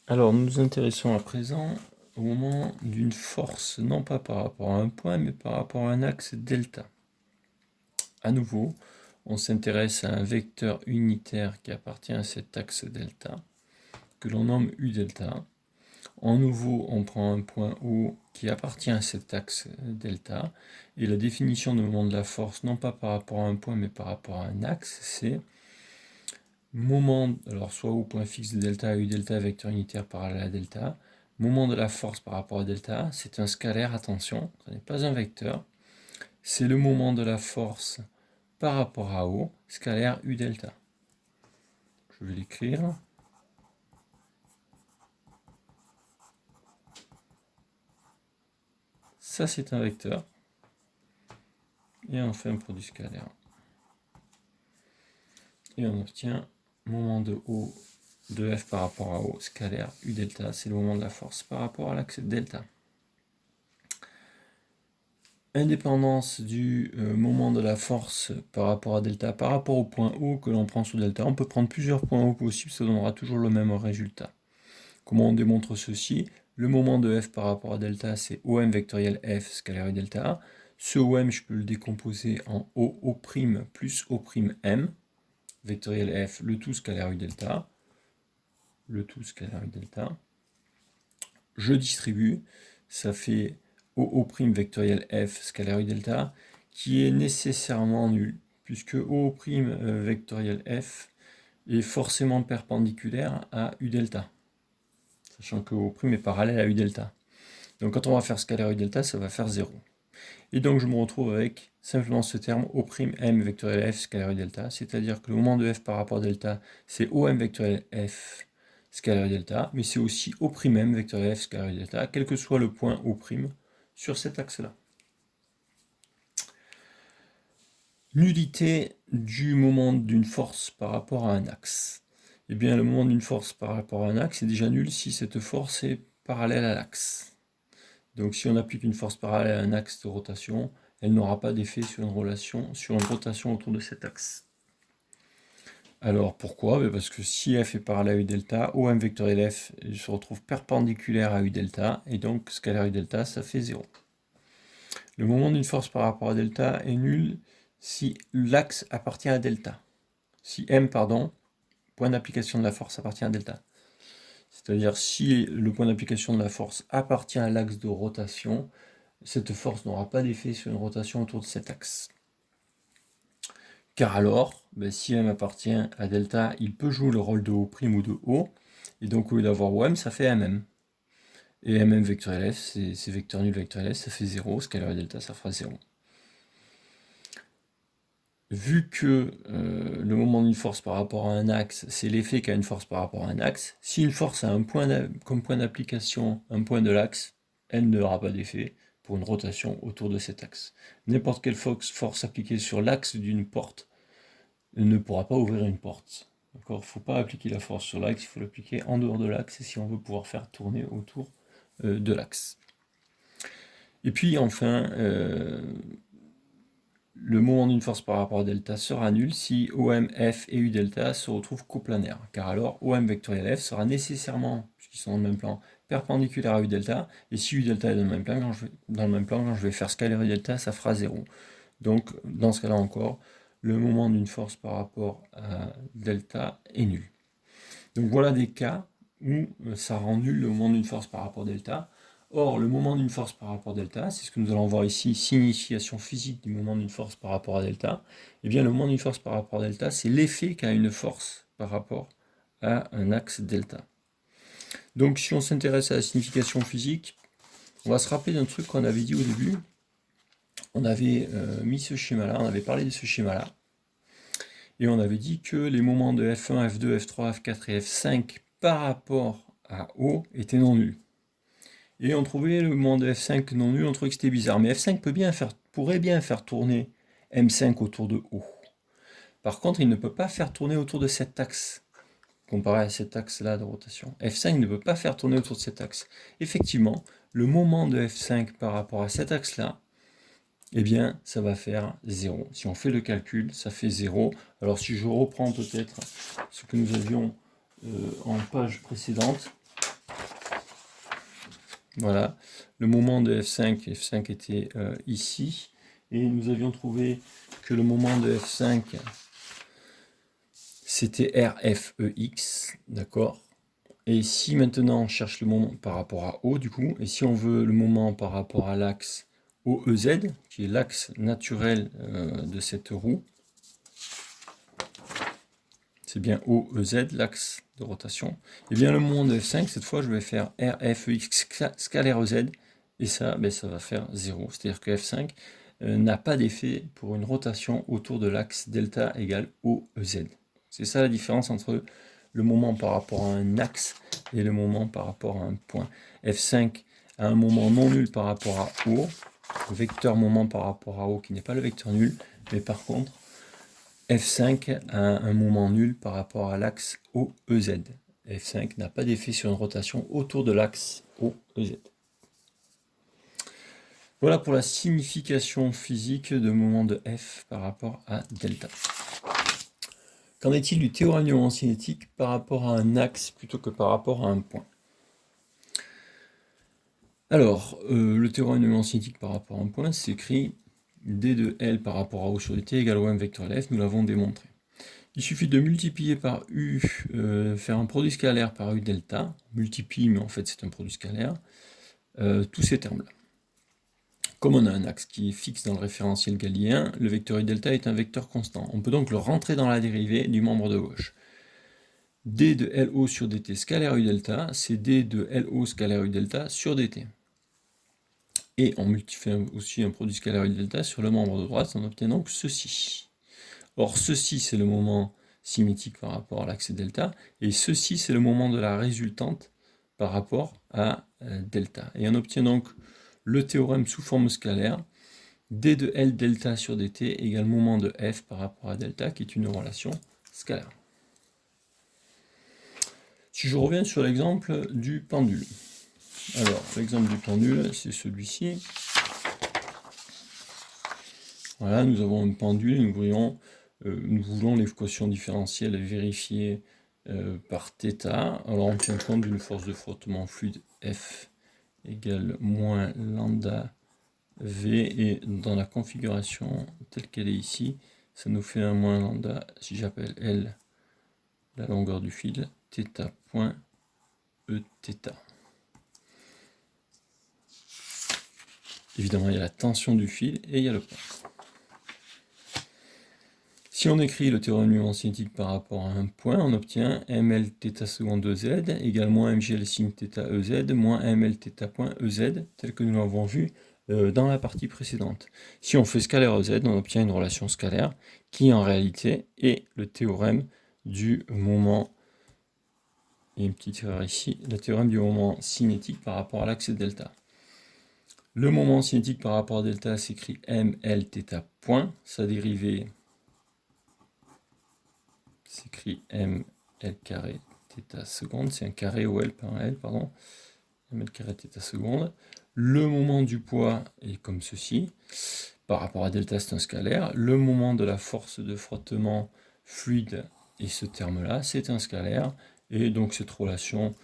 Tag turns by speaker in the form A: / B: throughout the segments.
A: Alors, nous nous intéressons à présent au moment d'une force, non pas par rapport à un point, mais par rapport à un axe delta. À nouveau, on s'intéresse à un vecteur unitaire qui appartient à cet axe delta, que l'on nomme U delta. En nouveau, on prend un point O qui appartient à cet axe delta, et la définition du moment de la force, non pas par rapport à un point, mais par rapport à un axe, c'est moment, alors soit au point fixe de delta, U delta, vecteur unitaire parallèle à delta, moment de la force par rapport à delta, c'est un scalaire, attention, ce n'est pas un vecteur, c'est le moment de la force par rapport à O, scalaire U delta. Je vais l'écrire. Ça, c'est un vecteur. Et on fait un produit scalaire. Et on obtient moment de O de F par rapport à O, scalaire U delta, c'est le moment de la force par rapport à l'axe delta. Indépendance du moment de la force par rapport à delta, par rapport au point O que l'on prend sous delta. On peut prendre plusieurs points O possibles, ça donnera toujours le même résultat. Comment on démontre ceci? Le moment de F par rapport à delta, c'est OM vectoriel F scalaire U delta. Ce OM, je peux le décomposer en OO' plus O'M, vectoriel F, le tout scalaire U delta. Le tout scalaire U delta. Je distribue, ça fait OO' vectoriel F scalaire U delta, qui est nécessairement nul, puisque OO' vectoriel F est forcément perpendiculaire à U delta, sachant que OO' est parallèle à U delta. Donc quand on va faire scalaire U delta, ça va faire 0. Et donc je me retrouve avec simplement ce terme O'M vectoriel F scalaire U delta, c'est-à-dire que le moment de F par rapport à delta, c'est OM vectoriel F scalaire U delta, mais c'est aussi O'M vectoriel F scalaire U delta, quel que soit le point O' sur cet axe-là. Nullité du moment d'une force par rapport à un axe. Eh bien, le moment d'une force par rapport à un axe est déjà nul si cette force est parallèle à l'axe. Donc si on applique une force parallèle à un axe de rotation, elle n'aura pas d'effet sur une rotation autour de cet axe. Alors pourquoi? Parce que si F est parallèle à U delta, OM vectoriel F se retrouve perpendiculaire à U delta, et donc scalaire U delta, ça fait 0. Le moment d'une force par rapport à delta est nul si l'axe appartient à delta. Si M, point d'application de la force appartient à delta. C'est-à-dire si le point d'application de la force appartient à l'axe de rotation, cette force n'aura pas d'effet sur une rotation autour de cet axe. Car alors, si M appartient à delta, il peut jouer le rôle de O' ou de O, et donc au lieu d'avoir OM, ça fait MM. Et MM vectoriel F, c'est vecteur nul vectoriel F, ça fait 0, scalaire delta, ça fera 0. Vu que le moment d'une force par rapport à un axe, c'est l'effet qu'a une force par rapport à un axe, si une force a comme point d'application un point de l'axe, elle n'aura pas d'effet pour une rotation autour de cet axe. N'importe quelle force appliquée sur l'axe d'une porte ne pourra pas ouvrir une porte. Il ne faut pas appliquer la force sur l'axe, il faut l'appliquer en dehors de l'axe si on veut pouvoir faire tourner autour de l'axe. Et puis enfin, le moment d'une force par rapport à delta sera nul si OM, F et U delta se retrouvent coplanaires, car alors OM vectoriel F sera nécessairement, puisqu'ils sont dans le même plan, perpendiculaire à U delta, et si U delta est dans le même plan, quand je vais faire scalaire U delta, ça fera 0. Donc dans ce cas-là encore, le moment d'une force par rapport à delta est nul. Donc voilà des cas où ça rend nul le moment d'une force par rapport à delta. Or, le moment d'une force par rapport à delta, c'est ce que nous allons voir ici, signification physique du moment d'une force par rapport à delta. Eh bien, le moment d'une force par rapport à delta, c'est l'effet qu'a une force par rapport à un axe delta. Donc, si on s'intéresse à la signification physique, on va se rappeler d'un truc qu'on avait dit au début. On avait mis ce schéma-là, on avait parlé de ce schéma-là. Et on avait dit que les moments de F1, F2, F3, F4 et F5 par rapport à O étaient non nuls. Et on trouvait le moment de F5 non nul, on trouvait que c'était bizarre. Mais F5 pourrait bien faire tourner M5 autour de O. Par contre, il ne peut pas faire tourner autour de cet axe, comparé à cet axe-là de rotation. F5 ne peut pas faire tourner autour de cet axe. Effectivement, le moment de F5 par rapport à cet axe-là, eh bien, ça va faire 0. Si on fait le calcul, ça fait 0. Alors, si je reprends peut-être ce que nous avions en page précédente, Voilà, le moment de F5 était ici, et nous avions trouvé que le moment de F5, c'était RFEX, d'accord? Et si maintenant on cherche le moment par rapport à O, du coup, et si on veut le moment par rapport à l'axe OEZ, qui est l'axe naturel de cette roue, c'est bien OEZ, l'axe de rotation, et bien le moment de F5, cette fois je vais faire RFEX scalaire EZ, et ça, ben, ça va faire 0. C'est-à-dire que F5 n'a pas d'effet pour une rotation autour de l'axe delta égale OEZ. C'est ça la différence entre le moment par rapport à un axe et le moment par rapport à un point. F5 a un moment non nul par rapport à O, le vecteur moment par rapport à O qui n'est pas le vecteur nul, mais par contre, F5 a un moment nul par rapport à l'axe OEZ. F5 n'a pas d'effet sur une rotation autour de l'axe OEZ. Voilà pour la signification physique de moment de F par rapport à delta. Qu'en est-il du théorème du moment cinétique par rapport à un axe plutôt que par rapport à un point? Alors, le théorème du moment cinétique par rapport à un point s'écrit d de L par rapport à O sur dt égale OM vecteur F, nous l'avons démontré. Il suffit de multiplier par U, faire un produit scalaire par U delta, on multiplie mais en fait c'est un produit scalaire, tous ces termes-là. Comme on a un axe qui est fixe dans le référentiel galiléen, le vecteur U delta est un vecteur constant. On peut donc le rentrer dans la dérivée du membre de gauche. D de LO sur dt scalaire U delta, c'est D de LO scalaire U delta sur dt. Et on multiplie aussi un produit scalaire U delta sur le membre de droite, on obtient donc ceci. Or, ceci, c'est le moment symétrique par rapport à l'axe delta, et ceci, c'est le moment de la résultante par rapport à delta. Et on obtient donc le théorème sous forme scalaire, d de L delta sur dt égale moment de f par rapport à delta, qui est une relation scalaire. Si je reviens sur l'exemple du pendule. Alors, l'exemple du pendule, c'est celui-ci. Voilà, nous avons un pendule, nous voulons l'équation différentielle vérifiée par θ. Alors on tient compte d'une force de frottement fluide F égale moins lambda V, et dans la configuration telle qu'elle est ici, ça nous fait un moins lambda, si j'appelle L la longueur du fil, θ point Eθ. Évidemment, il y a la tension du fil et il y a le point. Si on écrit le théorème du moment cinétique par rapport à un point, on obtient ml θ seconde EZ égale moins mgl sin θ EZ moins ml θ point EZ, tel que nous l'avons vu dans la partie précédente. Si on fait scalaire EZ, on obtient une relation scalaire qui en réalité est le théorème du moment, et une petite erreur ici, le théorème du moment cinétique par rapport à l'axe delta. Le moment cinétique par rapport à delta s'écrit ml θ point, sa dérivée s'écrit ml carré θ seconde, c'est un carré OL par un L, pardon, ml carré θ seconde. Le moment du poids est comme ceci, par rapport à delta c'est un scalaire, le moment de la force de frottement fluide, et ce terme-là, c'est un scalaire, et donc cette relation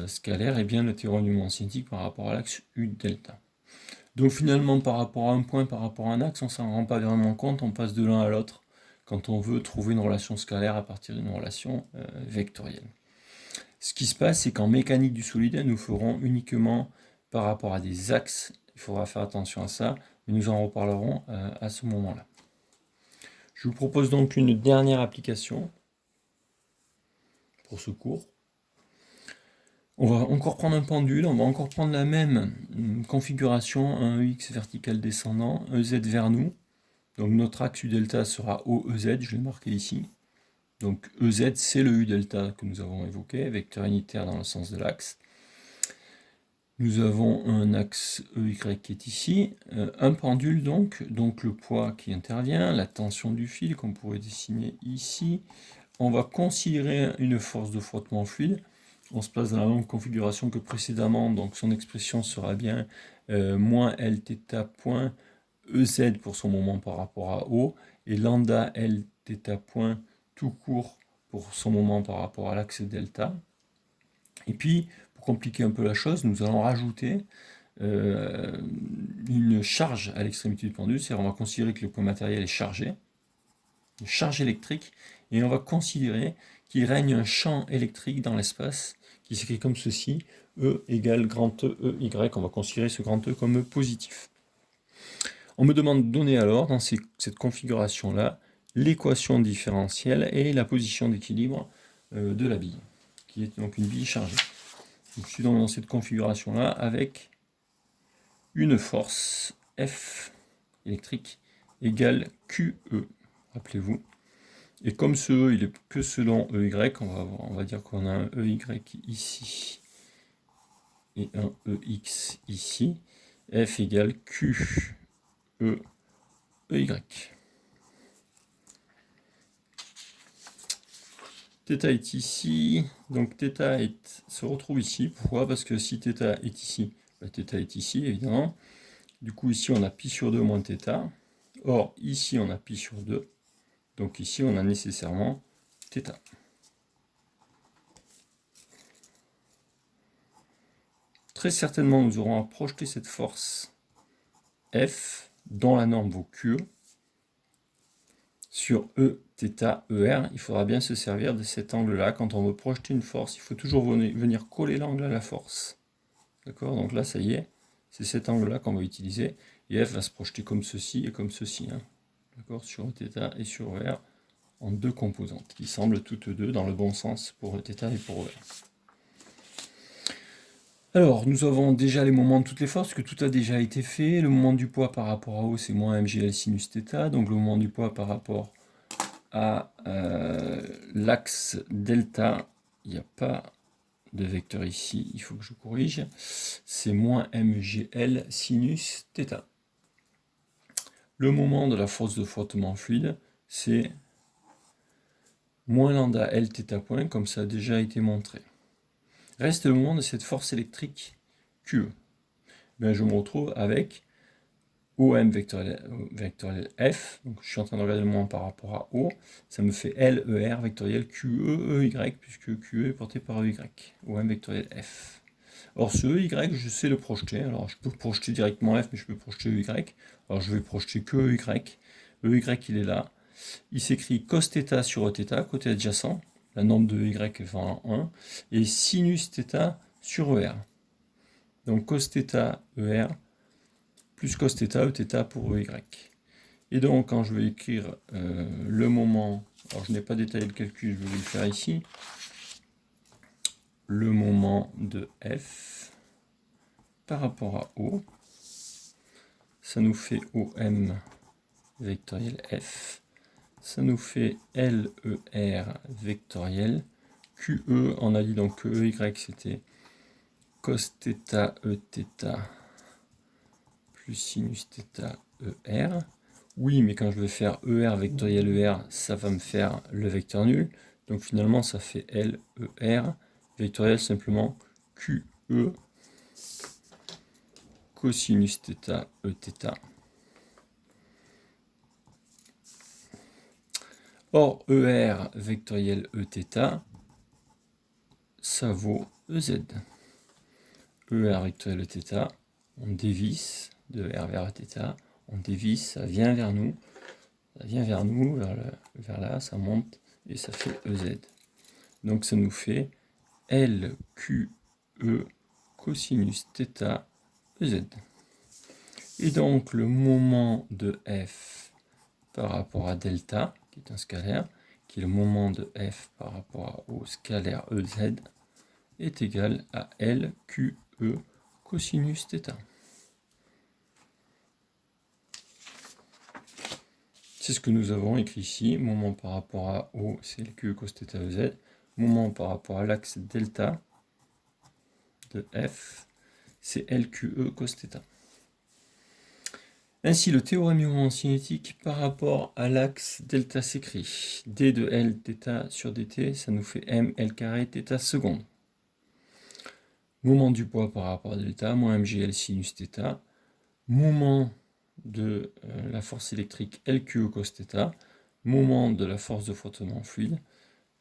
A: scalaire est bien le théorème du moment cinétique par rapport à l'axe U delta. Donc finalement, par rapport à un point, par rapport à un axe, on ne s'en rend pas vraiment compte, on passe de l'un à l'autre quand on veut trouver une relation scalaire à partir d'une relation vectorielle. Ce qui se passe, c'est qu'en mécanique du solide, nous ferons uniquement par rapport à des axes, il faudra faire attention à ça, mais nous en reparlerons à ce moment-là. Je vous propose donc une dernière application pour ce cours. On va encore prendre un pendule, on va encore prendre la même configuration, un EX vertical descendant, EZ vers nous. Donc notre axe U delta sera OEZ, je l'ai marqué ici. Donc EZ, c'est le U delta que nous avons évoqué, vecteur unitaire dans le sens de l'axe. Nous avons un axe EY qui est ici, un pendule donc le poids qui intervient, la tension du fil qu'on pourrait dessiner ici. On va considérer une force de frottement fluide. On se place dans la même configuration que précédemment, donc son expression sera bien moins Lθ point EZ pour son moment par rapport à O, et lambda Lθ point tout court pour son moment par rapport à l'axe delta. Et puis, Pour compliquer un peu la chose, nous allons rajouter une charge à l'extrémité du pendule, c'est-à-dire on va considérer que le point matériel est chargé, une charge électrique, et on va considérer qu'il règne un champ électrique dans l'espace qui s'écrit comme ceci, E égale grand E, E, Y. On va considérer ce grand E comme positif. On me demande de donner alors, dans cette configuration-là, l'équation différentielle et la position d'équilibre de la bille, qui est donc une bille chargée. Donc, je suis donc dans cette configuration-là avec une force F électrique égale QE, rappelez-vous. Et comme ce E, il est que selon EY, on va dire qu'on a un EY ici et un EX ici. F égale QE EY. Θ est ici, donc θ se retrouve ici. Pourquoi? Parce que si θ est ici, bah, θ est ici, évidemment. Du coup, ici, on a π sur 2 moins θ. Or, ici, on a π sur 2. Donc ici, on a nécessairement θ. Très certainement, nous aurons à projeter cette force F, dont la norme vaut QE, sur E, θ, ER. Il faudra bien se servir de cet angle-là. Quand on veut projeter une force, il faut toujours venir coller l'angle à la force. D'accord? Donc là, ça y est, c'est cet angle-là qu'on va utiliser. Et F va se projeter comme ceci et comme ceci. Hein. D'accord? Sur θ et sur ER, en deux composantes, qui semblent toutes deux dans le bon sens pour θ et pour ER. Alors, nous avons déjà les moments de toutes les forces, que tout a déjà été fait. Le moment du poids par rapport à O, c'est moins mgl sinus θ. Donc le moment du poids par rapport à l'axe delta, il n'y a pas de vecteur ici, il faut que je corrige. C'est moins mgl sinus θ. Le moment de la force de frottement fluide, c'est moins lambda L θ point, comme ça a déjà été montré. Reste le moment de cette force électrique QE. Ben, je me retrouve avec OM vectoriel F, donc je suis en train de regarder le moment par rapport à O, ça me fait LER vectoriel QE EY, puisque QE est porté par EY, OM vectoriel F. Or ce EY, je sais le projeter, alors je peux projeter directement F, mais je peux projeter EY, alors je vais projeter que EY, EY il est là, il s'écrit cos θ sur Eθ, côté adjacent, la norme de Y est en 1, et sinus θ sur ER. Donc cos θ ER plus cos θ Eθ pour EY. Et donc quand je vais écrire le moment, alors je n'ai pas détaillé le calcul, je vais vous le faire ici, le moment de F par rapport à O, ça nous fait OM vectoriel F, ça nous fait LER vectoriel, QE, on a dit donc que EY c'était cos θ Eθ plus sinus θ ER. Oui, mais quand je vais faire ER vectoriel ER, ça va me faire le vecteur nul. Donc finalement, ça fait LER vectoriel simplement QE cosinus θ Eθ. Or, ER vectoriel Eθ, ça vaut EZ. ER vectoriel Eθ, on dévisse de R vers Eθ, on dévisse, ça vient vers nous, vers là, ça monte et ça fait EZ. Donc ça nous fait LQE cosinus θ EZ. Et donc le moment de F par rapport à delta, qui est un scalaire, qui est le moment de F par rapport au scalaire EZ, est égal à LQE cosinus θ. C'est ce que nous avons écrit ici. Moment par rapport à O, c'est LQE cos θ EZ. Moment par rapport à l'axe delta de F, c'est LQE cos θ. Ainsi, le théorème du moment cinétique par rapport à l'axe delta s'écrit d de L θ sur dt, ça nous fait m L carré θ seconde. Moment du poids par rapport à delta, moins mgl sinus θ. Moment de la force électrique LQE cos θ. Moment de la force de frottement fluide,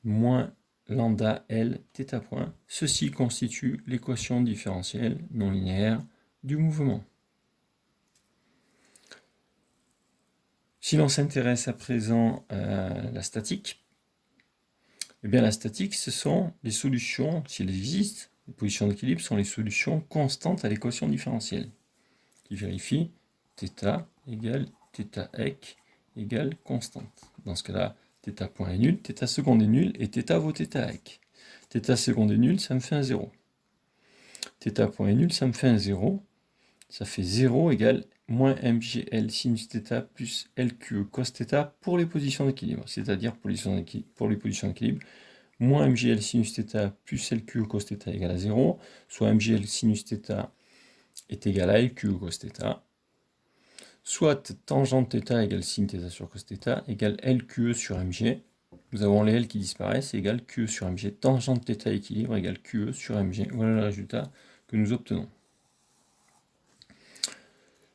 A: moins lambda L θ point. Ceci constitue l'équation différentielle non linéaire du mouvement. Si l'on s'intéresse à présent à la statique, eh bien la statique, ce sont les solutions, s'il existe, les positions d'équilibre sont les solutions constantes à l'équation différentielle, qui vérifie θ égale θ ec égale constante. Dans ce cas-là, θ point est nul, θ seconde est nul, et θ vaut θ ec. θ seconde est nul, ça me fait un 0. θ point est nul, ça me fait un 0. Ça fait 0 égale moins mgl sinus θ plus lqe cos θ pour les positions d'équilibre. C'est-à-dire pour les positions d'équilibre, moins mgl sinus θ plus lqe cos θ égale à 0, soit mgl sinus θ est égal à lqe cos θ, soit tangente θ égale sin θ sur cos θ égale lqe sur mg. Nous avons les L qui disparaissent, égale QE sur mg. Tangente θ équilibre égale QE sur mg. Voilà le résultat que nous obtenons.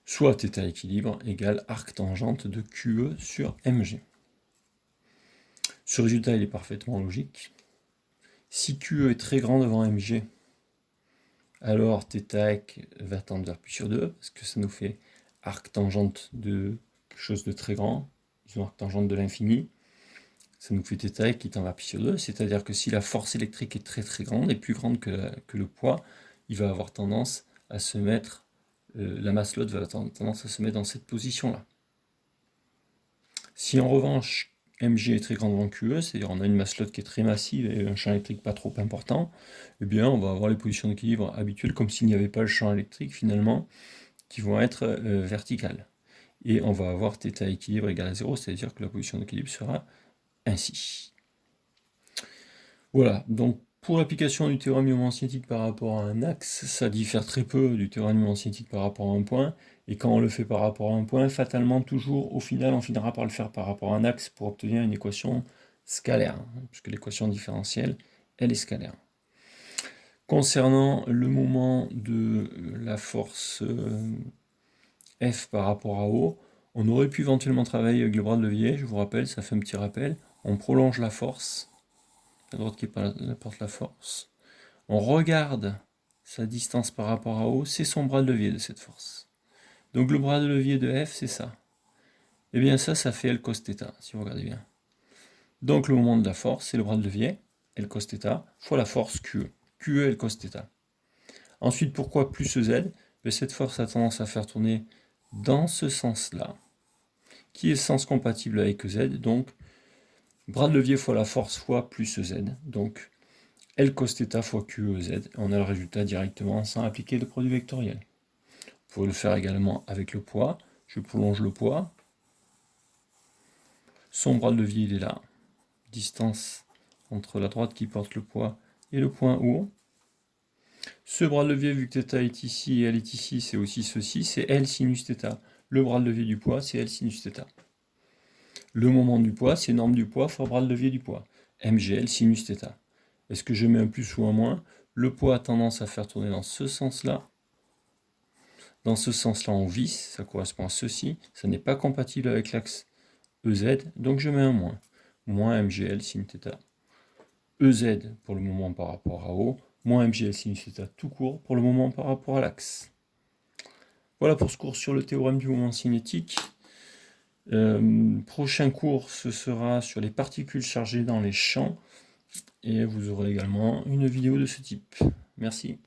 A: Soit θ équilibre égale arc tangente de QE sur mg. Ce résultat il est parfaitement logique. Si QE est très grand devant mg, alors θ ec va tendre vers pi sur 2, parce que ça nous fait arc tangente de quelque chose de très grand, disons arc tangente de l'infini. Ça nous fait θ ec qui tend vers pi sur 2, c'est-à-dire que si la force électrique est très très grande, et plus grande que le poids, il va avoir tendance à se mettre, la masse lotte va avoir tendance à se mettre dans cette position-là. Si en revanche, mg est très grand devant QE, c'est-à-dire on a une masse lotte qui est très massive et un champ électrique pas trop important, eh bien on va avoir les positions d'équilibre habituelles comme s'il n'y avait pas le champ électrique finalement, qui vont être verticales. Et on va avoir θ équilibre égal à 0, c'est-à-dire que la position d'équilibre sera ainsi. Voilà, donc pour l'application du théorème du moment cinétique par rapport à un axe, ça diffère très peu du théorème du moment cinétique par rapport à un point, et quand on le fait par rapport à un point, fatalement toujours, au final, on finira par le faire par rapport à un axe pour obtenir une équation scalaire, puisque l'équation différentielle, elle est scalaire. Concernant le moment de la force F par rapport à O, on aurait pu éventuellement travailler avec le bras de levier, je vous rappelle, ça fait un petit rappel, on prolonge la force, la droite qui apporte la force, on regarde sa distance par rapport à O, c'est son bras de levier de cette force. Donc le bras de levier de F, c'est ça. Et bien ça fait L cos θ, si vous regardez bien. Donc le moment de la force, c'est le bras de levier, L cos θ, fois la force QE. QE L cos θ. Ensuite, pourquoi plus Z? Cette force a tendance à faire tourner dans ce sens-là, qui est sens compatible avec Z, donc bras de levier fois la force fois plus Z, donc L cos θ fois QEZ, on a le résultat directement sans appliquer de produit vectoriel. Vous pouvez le faire également avec le poids, je prolonge le poids, son bras de levier il est là, distance entre la droite qui porte le poids et le point O. Ce bras de levier, vu que θ est ici et L est ici, c'est aussi ceci, c'est L sinus θ. Le bras de levier du poids, c'est L sinus θ. Le moment du poids, c'est norme du poids fois bras de levier du poids. MGL sinus θ. Est-ce que je mets un plus ou un moins? Le poids a tendance à faire tourner dans ce sens-là. Dans ce sens-là, on visse, ça correspond à ceci. Ça n'est pas compatible avec l'axe EZ, donc je mets un moins. Moins MGL sin θ. EZ pour le moment par rapport à O, moins MGL sinus θ tout court pour le moment par rapport à l'axe. Voilà pour ce cours sur le théorème du moment cinétique. Prochain cours, ce sera sur les particules chargées dans les champs. Et vous aurez également une vidéo de ce type. Merci.